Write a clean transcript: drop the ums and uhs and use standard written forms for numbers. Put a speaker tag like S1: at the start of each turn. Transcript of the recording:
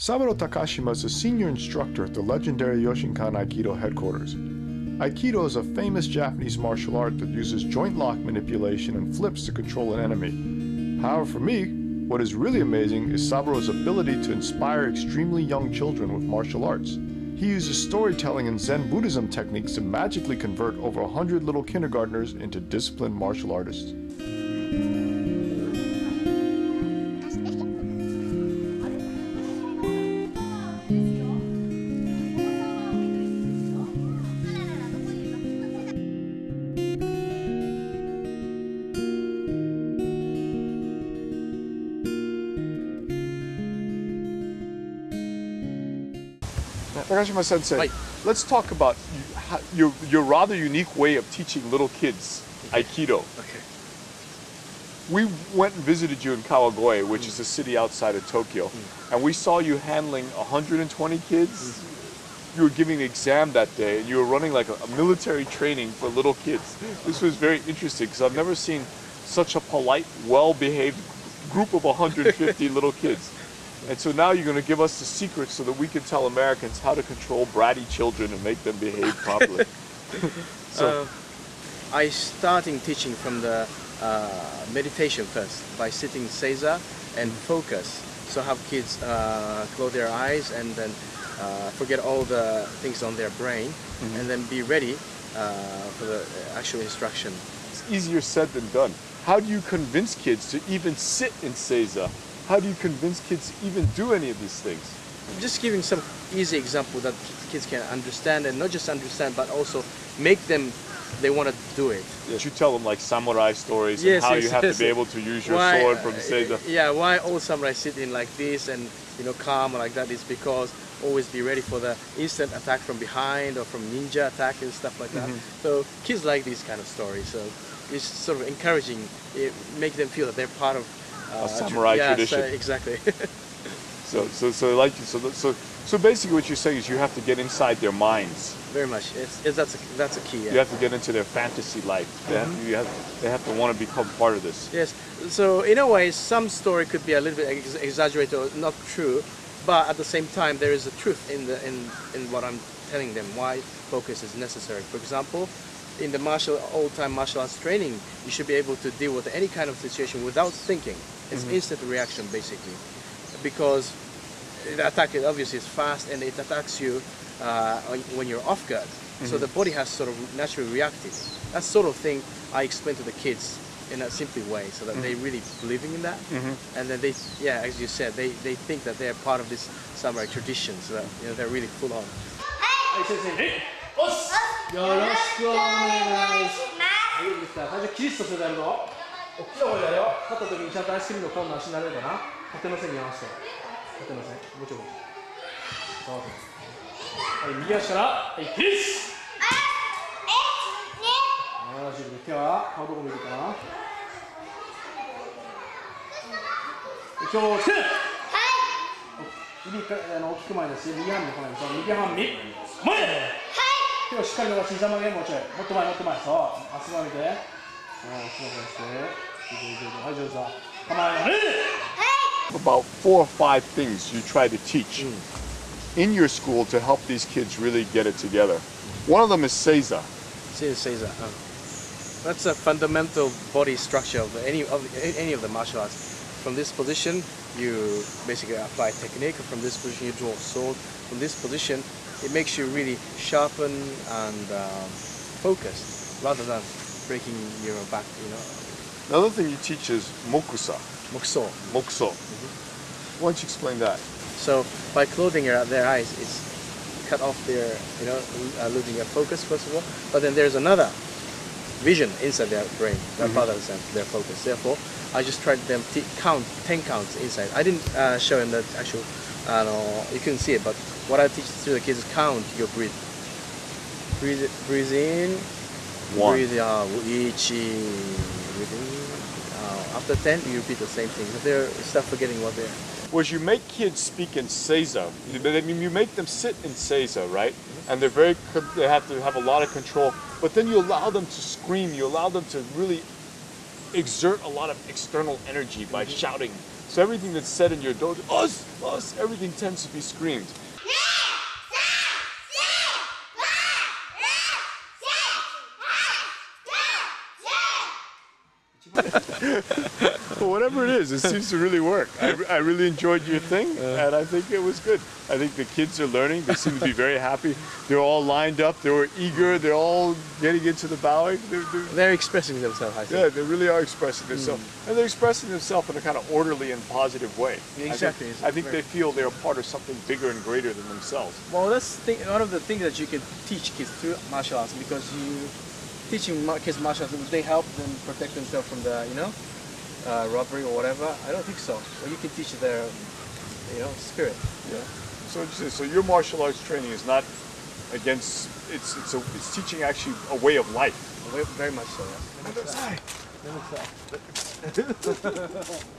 S1: Saburo Takashima is a senior instructor at the legendary Yoshinkan Aikido headquarters. Aikido is a famous Japanese martial art that uses joint lock manipulation and flips to control an enemy. However, for me, what is really amazing is Saburo's ability to inspire extremely young children with martial arts. He uses storytelling and Zen Buddhism techniques to magically convert over 100 little kindergartners into disciplined martial artists. 高島 Sensei,
S2: Right.
S1: let's talk about your rather unique way of teaching little kids Aikido.
S2: Okay.
S1: We went and visited you in Kawagoe, which is a city outside of Tokyo, and we saw you handling 120 kids. You were giving an exam that day, and you were running like a military training for little kids. This was very interesting because I've never seen such a polite, well-behaved group of 150 little kids. And so now you're going to give us the secrets so that we can tell Americans how to control bratty children and make them behave properly. So,
S2: I starting teaching from the meditation first by sitting seiza and focus. So have kids close their eyes and then forget all the things on their brain and then be ready for the actual instruction.
S1: It's easier said than done. How do you convince kids to even sit in seiza? How do you convince kids to even do any of these things?
S2: Just giving some easy example that kids can understand, and not just understand, but also make them, they want to do it.
S1: Yes. You tell them like samurai stories and how you have to be able to use your sword from seiza.
S2: Yeah, why all samurai sit in like this and calm like that is because always be ready for the instant attack from behind or from ninja attack and stuff like that. So kids like these kind of stories. So it's sort of encouraging, make them feel that they're part of
S1: a samurai tradition.
S2: Exactly.
S1: So basically what you're saying is you have to get inside their minds.
S2: Very much. That's a key. Yeah.
S1: You have to get into their fantasy life. They have to want to become part of this.
S2: Yes. So in a way, some story could be a little bit exaggerated or not true, but at the same time, there is a truth in what I'm telling them. Why focus is necessary. For example, in the old-time martial arts training, you should be able to deal with any kind of situation without thinking. It's instant reaction, basically, because the attack obviously is fast and it attacks you when you're off guard. So the body has sort of naturally reacted. That sort of thing I explain to the kids in a simple way, so that they really believing in that, and then they, as you said, they think that they're part of this samurai tradition, so that they're really full on. よろしくお願いします。はい、いいですか。最初キリッとするだろう。大きな声だよ。立った時にちゃんとアイスクリームのコーンの足になれるかな。縦の線に合わせて。縦の線。もちろん。そうです。はい、右足から。はい、キリッ。よし、手は顔どこ見るかな。今日来て。はい。指大きく前ですよ。右半身来ないですよ。右半身。前。 手をしっかり伸ばし、膝曲げ、もうちょい。もっと前、もっと前。そう。足曲げて。はい、上手だ。構え。
S1: About 4 or 5 things you try to teach in your school to help these kids really get it together. One of them is seiza.
S2: Seiza. That's a fundamental body structure of any of the martial arts. From this position, you basically apply technique. From this position, you draw a sword. From this position, it makes you really sharpen and focused rather than breaking your back,
S1: Another thing you teach is mokusa.
S2: Mokuso.
S1: Mokuso. Why don't you explain that?
S2: So by closing their eyes, it's cut off their, losing their focus first of all. But then there's another vision inside their brain that bothers them, their focus. Therefore, I just tried them to count 10 counts inside. I didn't show them the actual, you couldn't see it, but what I teach to the kids is count your breath. Breathe in.
S1: 1.
S2: Breathe out. Ichi. Breathe in. After 10, you repeat the same thing. If they start forgetting what they're.
S1: Was you make kids speak in seiza. You make them sit in seiza, right? And they have to have a lot of control. But then you allow them to scream. You allow them to really exert a lot of external energy by shouting. So everything that's said in your dojo, us, everything tends to be screamed. Well, whatever it is, it seems to really work. I really enjoyed your thing, and I think it was good. I think the kids are learning. They seem to be very happy. They're all lined up. They were eager. They're all getting into the bowing.
S2: They're expressing themselves, I think.
S1: Yeah, they really are expressing themselves. And they're expressing themselves in a kind of orderly and positive way.
S2: Exactly.
S1: I think they feel they're a part of something bigger and greater than themselves.
S2: Well, that's one of the things that you can teach kids through martial arts, because you teaching kids martial arts, they help them protect themselves from the, robbery or whatever. I don't think so. Well, you can teach their, spirit.
S1: Yeah. So your martial arts training is not against. It's teaching actually a way of life.
S2: Very much so. Yeah.